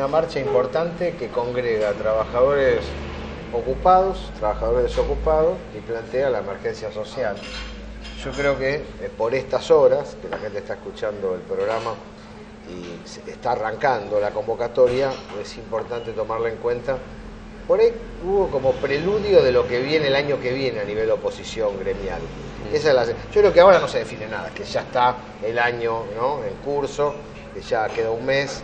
una marcha importante que congrega a trabajadores ocupados, trabajadores desocupados y plantea la emergencia social. Yo creo que por estas horas, que la gente está escuchando el programa y se está arrancando la convocatoria, es importante tomarla en cuenta. Por ahí hubo como preludio de lo que viene el año que viene a nivel oposición gremial. Esa es yo creo que ahora no se define nada, que ya está el año, ¿no?, en curso, que ya queda un mes,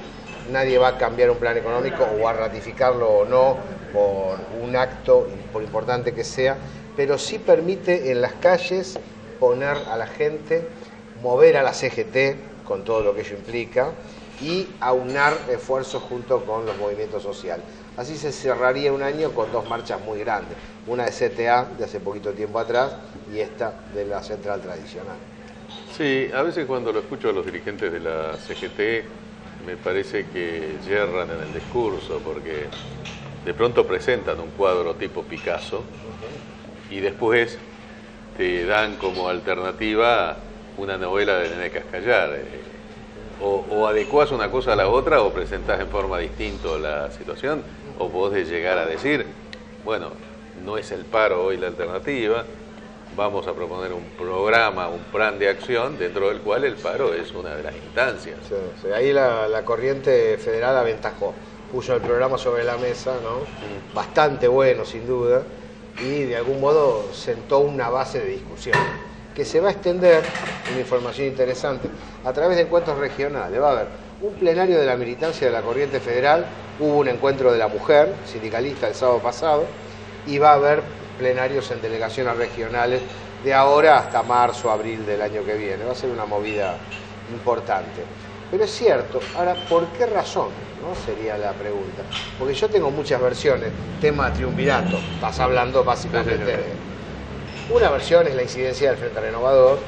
nadie va a cambiar un plan económico o a ratificarlo o no por un acto, por importante que sea, pero sí permite en las calles poner a la gente, mover a la CGT con todo lo que ello implica y aunar esfuerzos junto con los movimientos sociales. Así se cerraría un año con dos marchas muy grandes, una de CTA de hace poquito tiempo atrás y esta de la central tradicional. Sí, a veces cuando lo escucho a los dirigentes de la CGT me parece que yerran en el discurso porque de pronto presentan un cuadro tipo Picasso y después te dan como alternativa una novela de Nené Cascallar. O adecuás una cosa a la otra o presentás en forma distinta la situación, o podés llegar a decir, bueno, no es el paro hoy la alternativa, vamos a proponer un programa, un plan de acción dentro del cual el paro es una de las instancias. Sí, sí. Ahí la corriente federal aventajó, puso el programa sobre la mesa, ¿no? Bastante bueno sin duda, y de algún modo sentó una base de discusión que se va a extender, una información interesante, a través de encuentros regionales. Va a haber un plenario de la militancia de la corriente federal, hubo un encuentro de la mujer sindicalista el sábado pasado, y va a haber plenarios en delegaciones regionales de ahora hasta marzo, abril del año que viene. Va a ser una movida importante. Pero es cierto, ahora, ¿por qué razón?, ¿no?, sería la pregunta. Porque yo tengo muchas versiones, tema triunvirato, estás hablando básicamente de... Una versión es la incidencia del Frente Renovador.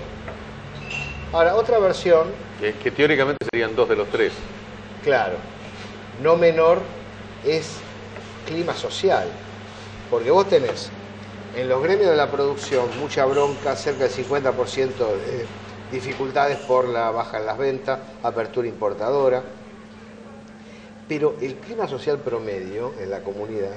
Ahora, otra versión... Que teóricamente serían dos de los tres. Claro, no menor es clima social. Porque vos tenés en los gremios de la producción mucha bronca, cerca del 50% de dificultades por la baja en las ventas, apertura importadora. Pero el clima social promedio en la comunidad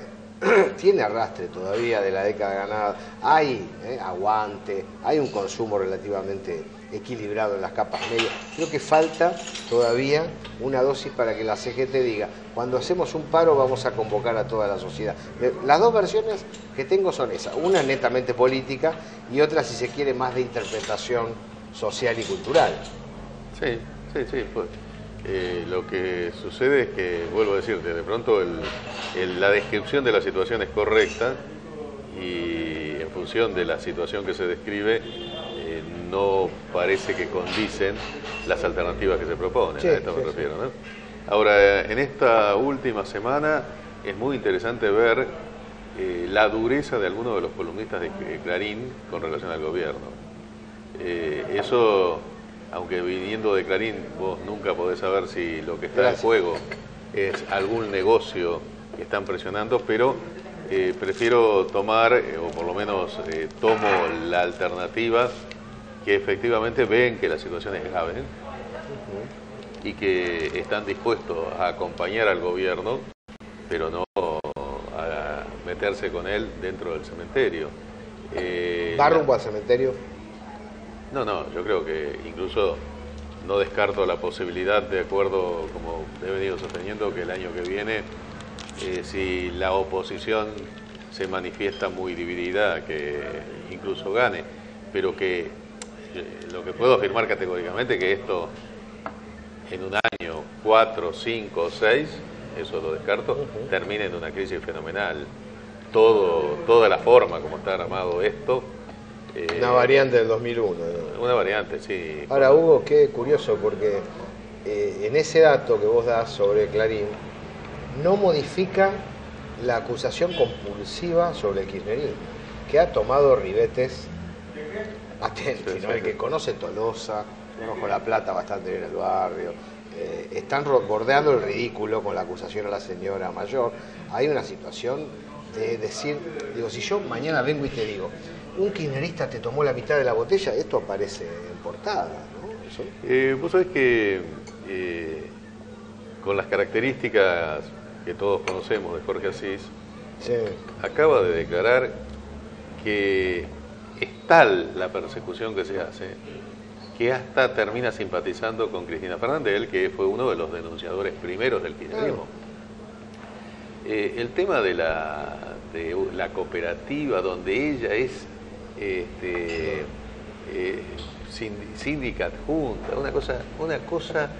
tiene arrastre todavía de la década ganada, hay aguante, hay un consumo relativamente equilibrado en las capas medias. Creo que falta todavía una dosis para que la CGT diga, cuando hacemos un paro vamos a convocar a toda la sociedad. Las dos versiones que tengo son esas, una netamente política y otra, si se quiere, más de interpretación social y cultural. Sí, pues. Lo que sucede es que, vuelvo a decirte, de pronto la descripción de la situación es correcta y en función de la situación que se describe no parece que condicen las alternativas que se proponen, sí, a esto me refiero, ¿no? Ahora, en esta última semana es muy interesante ver la dureza de algunos de los columnistas de Clarín con relación al gobierno. Eso... Aunque viniendo de Clarín vos nunca podés saber si lo que está en juego es algún negocio que están presionando, pero prefiero tomar, o por lo menos tomo la alternativa que efectivamente ven que la situación es grave y que están dispuestos a acompañar al gobierno, pero no a meterse con él dentro del cementerio. ¿Va rumbo al cementerio? No, yo creo que incluso no descarto la posibilidad, de acuerdo como he venido sosteniendo, que el año que viene, si la oposición se manifiesta muy dividida, que incluso gane, pero que lo que puedo afirmar categóricamente que esto en un año, 4, 5, 6, eso lo descarto, termine en una crisis fenomenal. Toda la forma como está armado esto. Una variante del 2001. Una variante, sí. Ahora, Hugo, qué curioso, porque en ese dato que vos das sobre Clarín, no modifica la acusación compulsiva sobre el kirchnerismo, que ha tomado ribetes atentos, ¿no? El que conoce Tolosa, conozco La Plata bastante bien el barrio, están bordeando el ridículo con la acusación a la señora mayor. Hay una situación de decir, digo, si yo mañana vengo y te digo, un kirchnerista te tomó la mitad de la botella, esto aparece en portada, ¿no? Vos sabés que con las características que todos conocemos de Jorge Asís, Sí. acaba de declarar que es tal la persecución que se hace que hasta termina simpatizando con Cristina Fernández, él que fue uno de los denunciadores primeros del kirchnerismo. El tema de la cooperativa, donde ella es síndica adjunta, una cosa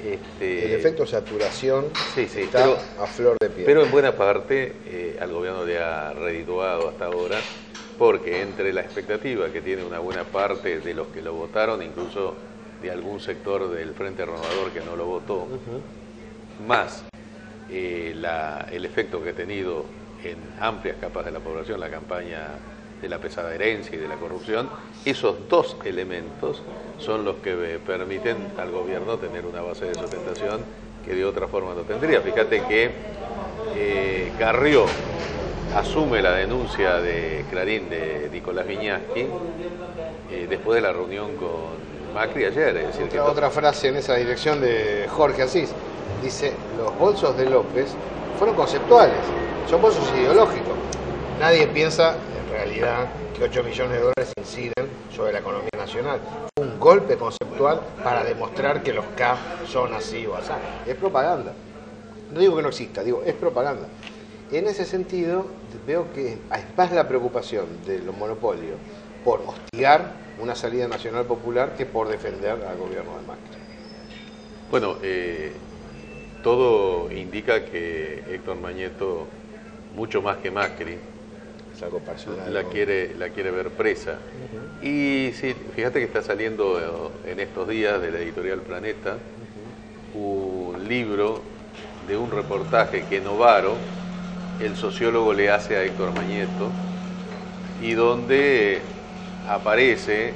el efecto saturación sí, está a flor de piel. Pero en buena parte al gobierno le ha redituado hasta ahora, porque entre la expectativa que tiene una buena parte de los que lo votaron, incluso de algún sector del Frente Renovador que no lo votó, más el efecto que ha tenido en amplias capas de la población la campaña de la pesada herencia y de la corrupción, esos dos elementos son los que permiten al gobierno tener una base de sustentación que de otra forma no tendría. Fíjate que Carrió asume la denuncia de Clarín de Nicolás Viñaski después de la reunión con Macri ayer. Es decir, otra frase en esa dirección de Jorge Asís, dice, los bolsos de López fueron conceptuales, son bolsos ideológicos. Nadie piensa en realidad que 8 millones de dólares inciden sobre la economía nacional. Fue un golpe conceptual para demostrar que los K son así o así. Es propaganda. No digo que no exista, digo, es propaganda. En ese sentido, veo que hay más la preocupación de los monopolios por hostigar una salida nacional popular que por defender al gobierno de Macri. Bueno, todo indica que Héctor Mañeto, mucho más que Macri, es algo personal, la quiere ver presa. Y sí, fíjate que está saliendo en estos días de la editorial Planeta un libro de un reportaje que Novaro, el sociólogo, le hace a Héctor Mañeto, y donde aparece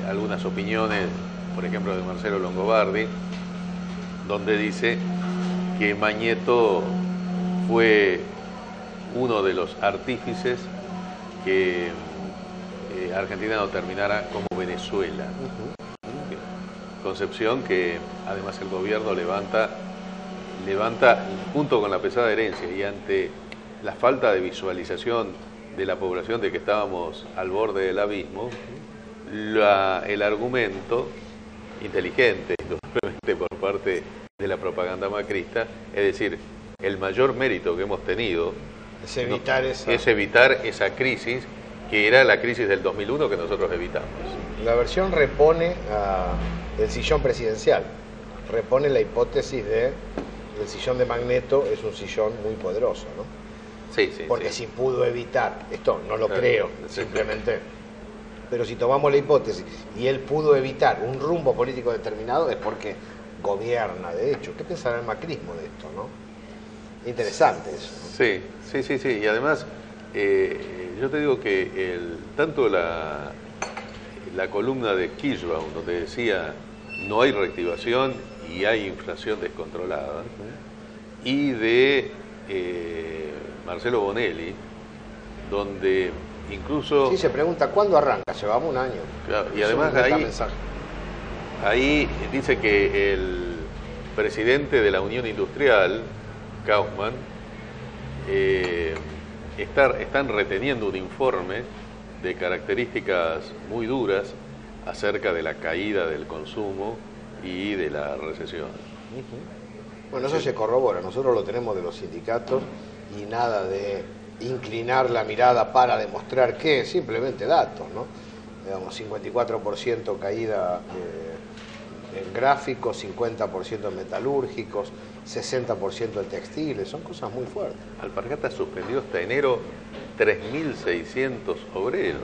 algunas opiniones, por ejemplo de Marcelo Longobardi, donde dice que Mañeto fue uno de los artífices que Argentina no terminara como Venezuela. Concepción que además el gobierno levanta junto con la pesada herencia, y ante la falta de visualización de la población de que estábamos al borde del abismo, el argumento inteligente, indudablemente por parte de la propaganda macrista, es decir, el mayor mérito que hemos tenido es evitar esa crisis, que era la crisis del 2001 que nosotros evitamos. La versión repone el sillón presidencial, repone la hipótesis de el sillón de Magneto es un sillón muy poderoso, ¿no? Sí, sí. Porque sí. si pudo evitar, esto no lo creo, simplemente, pero si tomamos la hipótesis y él pudo evitar un rumbo político determinado, es porque gobierna, de hecho. ¿Qué pensará el macrismo de esto, no? Interesante eso, ¿no? Sí. Y además, yo te digo que tanto la columna de Kirschbaum, donde decía no hay reactivación y hay inflación descontrolada, y de Marcelo Bonelli, donde incluso... Sí, se pregunta, ¿cuándo arranca? Llevamos un año. Claro, y además ahí dice que el presidente de la Unión Industrial, Kaufmann, están reteniendo un informe de características muy duras acerca de la caída del consumo y de la recesión. Bueno, eso se corrobora, nosotros lo tenemos de los sindicatos y nada de inclinar la mirada para demostrar que, simplemente datos, ¿no? Digamos, 54% caída en gráficos, 50% en metalúrgicos, 60% en textiles, son cosas muy fuertes. Alpargatas suspendió hasta enero 3.600 obreros.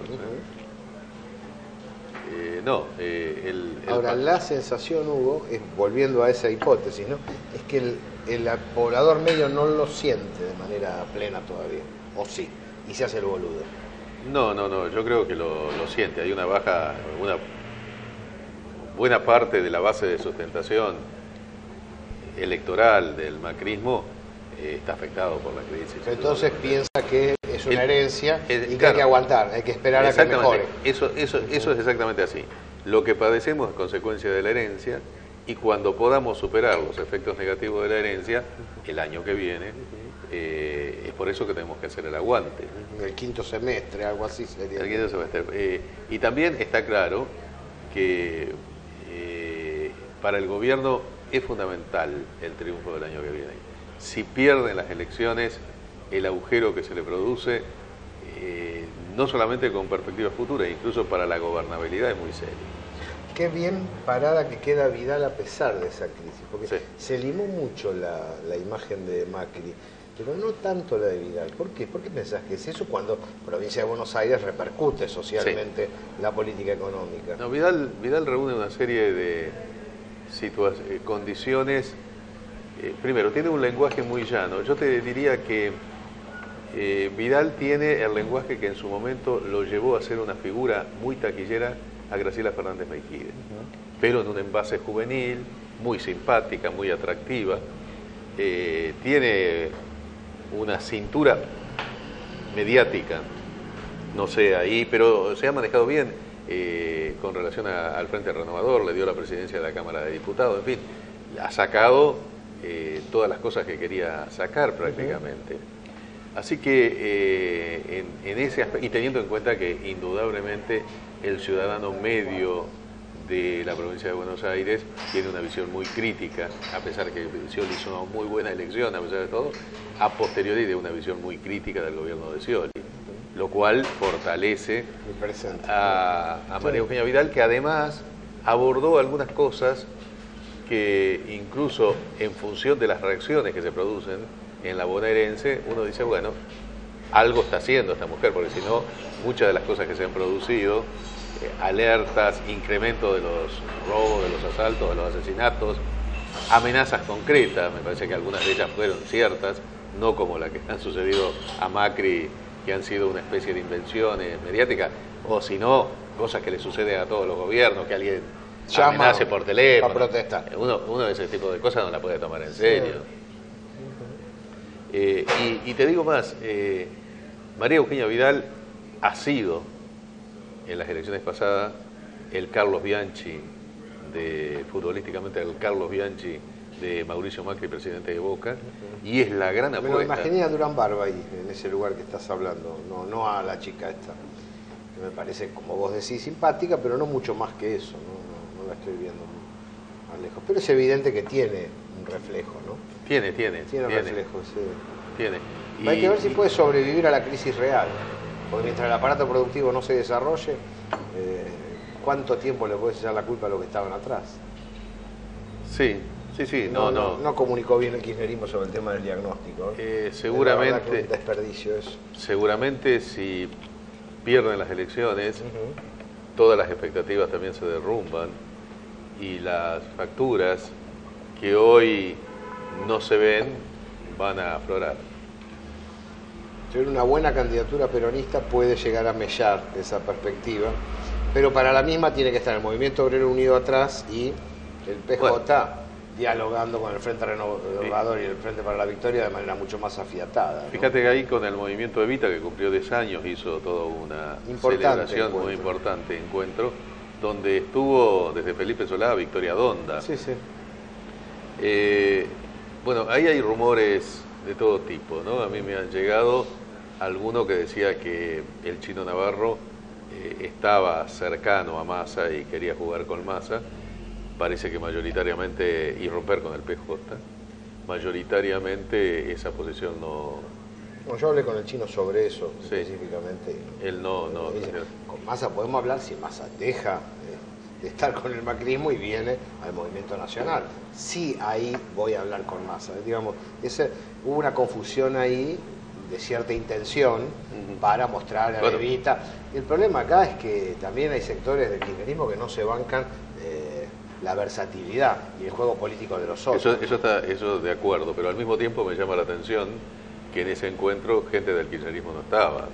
Ahora, la sensación, Hugo, es, volviendo a esa hipótesis, ¿no? Es que el poblador medio no lo siente de manera plena todavía, o sí, y se hace el boludo. No, yo creo que lo siente. Hay una buena parte de la base de sustentación electoral del macrismo está afectado por la crisis. Entonces piensa que es una herencia y que claro, hay que aguantar, hay que esperar a que mejore. Eso es exactamente así. Lo que padecemos es consecuencia de la herencia, y cuando podamos superar los efectos negativos de la herencia, el año que viene, es por eso que tenemos que hacer el aguante. El quinto semestre, algo así sería. El quinto semestre. Y también está claro que para el gobierno es fundamental el triunfo del año que viene. Si pierden las elecciones, el agujero que se le produce, no solamente con perspectivas futuras, incluso para la gobernabilidad es muy serio. Qué bien parada que queda Vidal a pesar de esa crisis, porque Sí. se limó mucho la imagen de Macri, pero no tanto la de Vidal. ¿Por qué? ¿Por qué pensás que es eso cuando Provincia de Buenos Aires repercute socialmente la política económica? No, Vidal reúne una serie de condiciones. Primero, tiene un lenguaje muy llano. Yo te diría que Vidal tiene el lenguaje que en su momento lo llevó a ser una figura muy taquillera a Graciela Fernández Meijide, pero en un envase juvenil, muy simpática, muy atractiva. Tiene una cintura mediática, no sé ahí, pero se ha manejado bien con relación al Frente Renovador, le dio la presidencia de la Cámara de Diputados, en fin, ha sacado todas las cosas que quería sacar prácticamente. Así que en ese aspecto, y teniendo en cuenta que indudablemente el ciudadano medio de la provincia de Buenos Aires tiene una visión muy crítica, a pesar que Scioli hizo una muy buena elección, a pesar de todo, a posteriori de una visión muy crítica del gobierno de Scioli, lo cual fortalece a María Eugenia Vidal, que además abordó algunas cosas que incluso en función de las reacciones que se producen en la bonaerense, uno dice, bueno, algo está haciendo esta mujer, porque si no, muchas de las cosas que se han producido, alertas, incremento de los robos, de los asaltos, de los asesinatos, amenazas concretas, me parece que algunas de ellas fueron ciertas, no como las que han sucedido a Macri, que han sido una especie de invenciones mediáticas, o si no, cosas que le suceden a todos los gobiernos, que alguien amenace por teléfono. A protestar. Uno de ese tipo de cosas no la puede tomar en serio. Y te digo más, María Eugenia Vidal ha sido, en las elecciones pasadas, el Carlos Bianchi, futbolísticamente el Carlos Bianchi de Mauricio Macri, presidente de Boca, y es la gran apuesta. Me lo imaginé a Durán Barba ahí, en ese lugar que estás hablando, no a la chica esta, que me parece, como vos decís, simpática, pero no mucho más que eso, no la estoy viendo más lejos. Pero es evidente que tiene un reflejo, ¿no? Tiene reflejo, sí. Tiene. Hay que ver si puede sobrevivir a la crisis real, porque mientras el aparato productivo no se desarrolle, ¿cuánto tiempo le puedes echar la culpa a los que estaban atrás? Sí, no comunicó bien el kirchnerismo sobre el tema del diagnóstico. Seguramente. Es un desperdicio eso. Seguramente si pierden las elecciones, todas las expectativas también se derrumban y las facturas que hoy no se ven van a aflorar. Una buena candidatura peronista puede llegar a mellar esa perspectiva, pero para la misma tiene que estar el Movimiento Obrero Unido atrás y el PJ dialogando con el Frente Renovador y el Frente para la Victoria de manera mucho más afiatada, ¿no? Fíjate que ahí con el Movimiento Evita, que cumplió 10 años, hizo toda una celebración muy importante, encuentro, donde estuvo desde Felipe Solá a Victoria Donda. Sí. Bueno, ahí hay rumores de todo tipo, ¿no? A mí me han llegado alguno que decía que el Chino Navarro estaba cercano a Massa y quería jugar con Massa. Parece que mayoritariamente, y romper con el PJ, mayoritariamente esa posición no... Bueno, yo hablé con el Chino sobre eso específicamente. Él no. Con Massa podemos hablar si Massa deja de estar con el macrismo y viene al Movimiento Nacional. Sí, ahí voy a hablar con Massa. Digamos, hubo una confusión ahí de cierta intención para mostrar a Evita. El problema acá es que también hay sectores del kirchnerismo que no se bancan la versatilidad y el juego político de los otros. Eso de acuerdo, pero al mismo tiempo me llama la atención que en ese encuentro gente del kirchnerismo no estaba.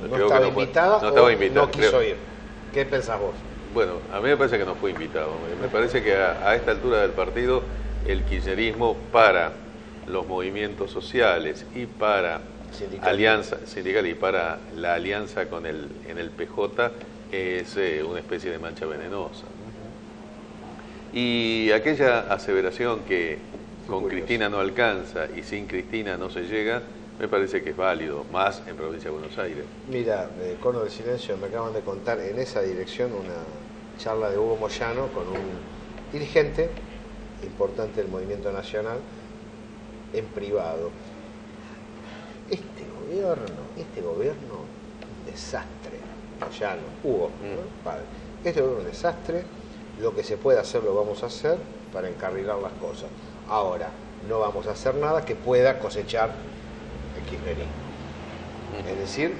No estaba invitada no quiso ir. ¿Qué pensás vos? Bueno, a mí me parece que no fue invitado. Me parece que a esta altura del partido el kirchnerismo, para los movimientos sociales y para alianza sindical y para la alianza en el PJ, es una especie de mancha venenosa. Y aquella aseveración que con curioso. Cristina no alcanza y sin Cristina no se llega, me parece que es válido, más en Provincia de Buenos Aires. Mira, Cono del Silencio, me acaban de contar en esa dirección una charla de Hugo Moyano con un dirigente importante del Movimiento Nacional en privado. Este gobierno, un desastre. Moyano, Hugo, ¿no? Padre. Este gobierno es un desastre. Lo que se puede hacer lo vamos a hacer para encarrilar las cosas. Ahora, no vamos a hacer nada que pueda cosechar el kirchnerismo. Es decir,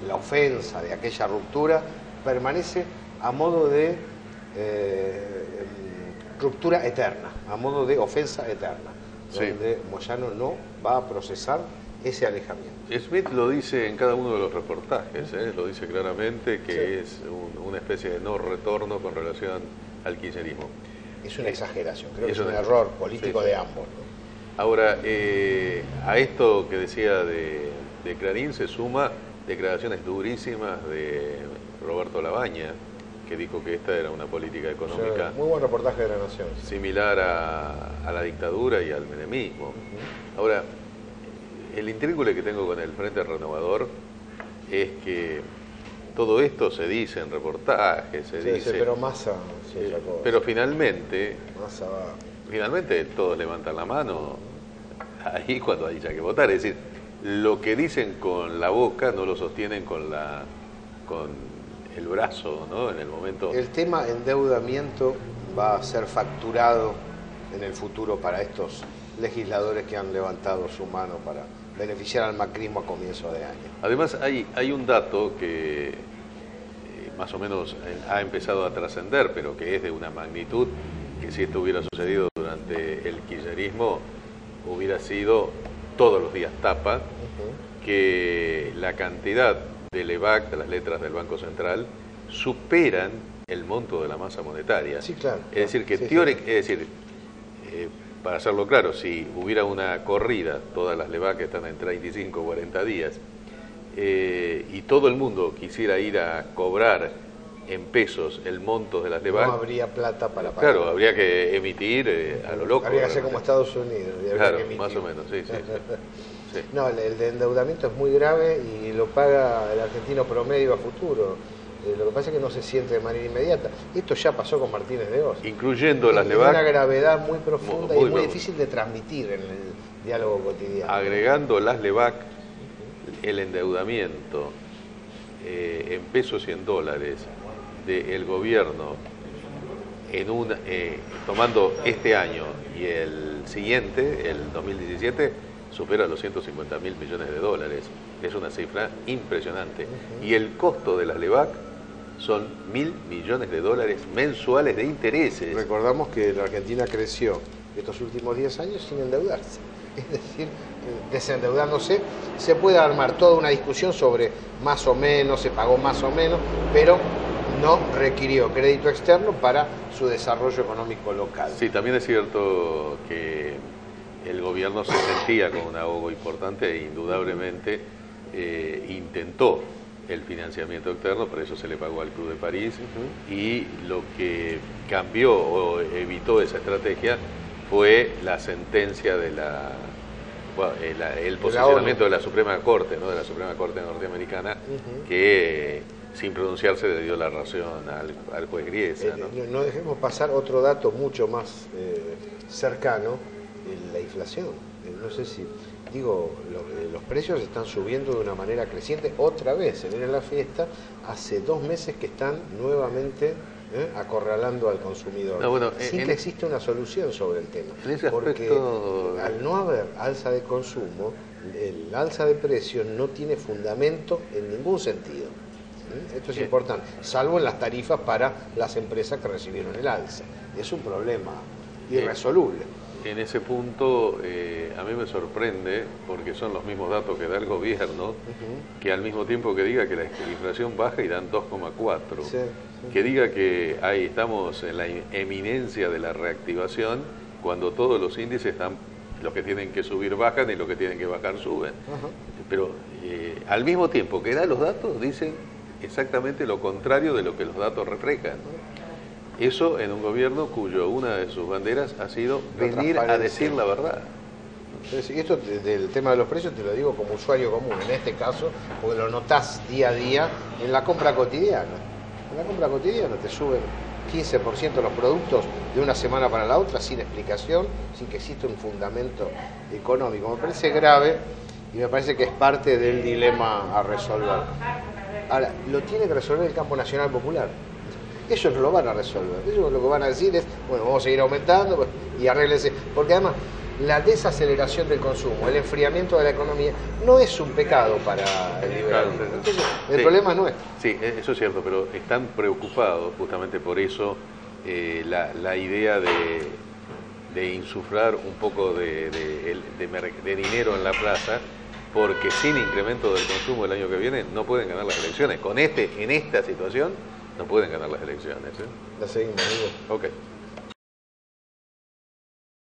la ofensa de aquella ruptura permanece a modo de ruptura eterna, a modo de ofensa eterna, Sí. donde Moyano no va a procesar ese alejamiento. Smith lo dice en cada uno de los reportajes, lo dice claramente que Sí. es una especie de no retorno con relación al kirchnerismo. Es una exageración, creo que es Es un una- error político sí, sí. de ambos, ¿no? Ahora, a esto que decía de Clarín se suma declaraciones durísimas de Roberto Labaña, que dijo que esta era una política económica Muy buen reportaje de La Nación. Sí. similar a la dictadura y al menemismo. Ahora, el intríngulo que tengo con el Frente Renovador es que todo esto se dice en reportajes, se Sí, dice... pero Massa sí, otra cosa. pero finalmente Massa va... todos levantan la mano ahí cuando haya que votar. Es decir, lo que dicen con la boca no lo sostienen con el brazo, ¿no? En el momento... El tema endeudamiento va a ser facturado en el futuro para estos legisladores que han levantado su mano para beneficiar al macrismo a comienzo de año. Además, hay un dato que más o menos ha empezado a trascender, pero que es de una magnitud que si esto hubiera sucedido durante el kirchnerismo, hubiera sido todos los días tapa, que la cantidad del EVAC, de las letras del Banco Central, superan el monto de la masa monetaria. Sí, claro. Es decir, que Sí, para hacerlo claro, si hubiera una corrida, todas las LEVAC están en 35 o 40 días, y todo el mundo quisiera ir a cobrar en pesos el monto de las LEVAC, No habría plata para pagar. claro, habría que emitir a lo loco. Habría que hacer como Estados Unidos. y habría Claro, que emitir. más o menos, sí. Sí. No, el de endeudamiento es muy grave y lo paga el argentino promedio a futuro. Lo que pasa es que no se siente de manera inmediata. Esto ya pasó con Martínez de Oz. Incluyendo las Tiene una LEVAC, gravedad muy profunda muy y muy profunda. difícil de transmitir en el diálogo cotidiano. agregando las LEVAC, el endeudamiento en pesos y en dólares del gobierno tomando este año y el siguiente, el 2017, supera los 150.000 millones de dólares. Es una cifra impresionante. Y el costo de las LEVAC son 1.000 millones de dólares mensuales de intereses. Recordamos que la Argentina creció estos últimos 10 años sin endeudarse. Es decir, desendeudándose, se puede armar toda una discusión sobre más o menos, se pagó más o menos, pero no requirió crédito externo para su desarrollo económico local. Sí, también es cierto que el gobierno se sentía con un ahogo importante e indudablemente intentó el financiamiento externo, por eso se le pagó al Club de París, y lo que cambió o evitó esa estrategia fue la sentencia de el posicionamiento de la Suprema Corte, ¿no? De la Suprema Corte norteamericana, que sin pronunciarse le dio la razón al juez Griesa, ¿no? No dejemos pasar otro dato mucho más cercano, la inflación. No sé si, los precios están subiendo de una manera creciente otra vez. Se viene la fiesta, hace 2 meses que están nuevamente acorralando al consumidor, No, bueno, sin que exista una solución sobre el tema. En ese porque aspecto, al no haber alza de consumo, el alza de precios no tiene fundamento en ningún sentido. Esto es importante, salvo en las tarifas para las empresas que recibieron el alza. Es un problema irresoluble. En ese punto a mí me sorprende, porque son los mismos datos que da el gobierno, que al mismo tiempo que diga que la inflación baja y dan 2,4, Sí. que diga que ahí estamos en la eminencia de la reactivación, cuando todos los índices están, los que tienen que subir bajan y los que tienen que bajar suben. Pero al mismo tiempo que da los datos, dicen exactamente lo contrario de lo que los datos reflejan. Eso en un gobierno cuyo una de sus banderas ha sido venir a decir la verdad. Entonces, esto del tema de los precios te lo digo como usuario común, en este caso, porque lo notás día a día en la compra cotidiana. En la compra cotidiana te suben 15% los productos de una semana para la otra sin explicación, sin que exista un fundamento económico. Me parece grave y me parece que es parte del dilema a resolver. Ahora, lo tiene que resolver el campo nacional popular. Ellos no lo van a resolver. Ellos lo que van a decir es, bueno, vamos a seguir aumentando y arréglese. Porque además, la desaceleración del consumo, el enfriamiento de la economía, no es un pecado para el liberalismo. Entonces, el problema es nuestro. Sí, eso es cierto, pero están preocupados justamente por eso la idea de insuflar un poco de dinero en la plaza, porque sin incremento del consumo el año que viene no pueden ganar las elecciones. En esta situación no pueden ganar las elecciones. La seguimos, amigo. Ok.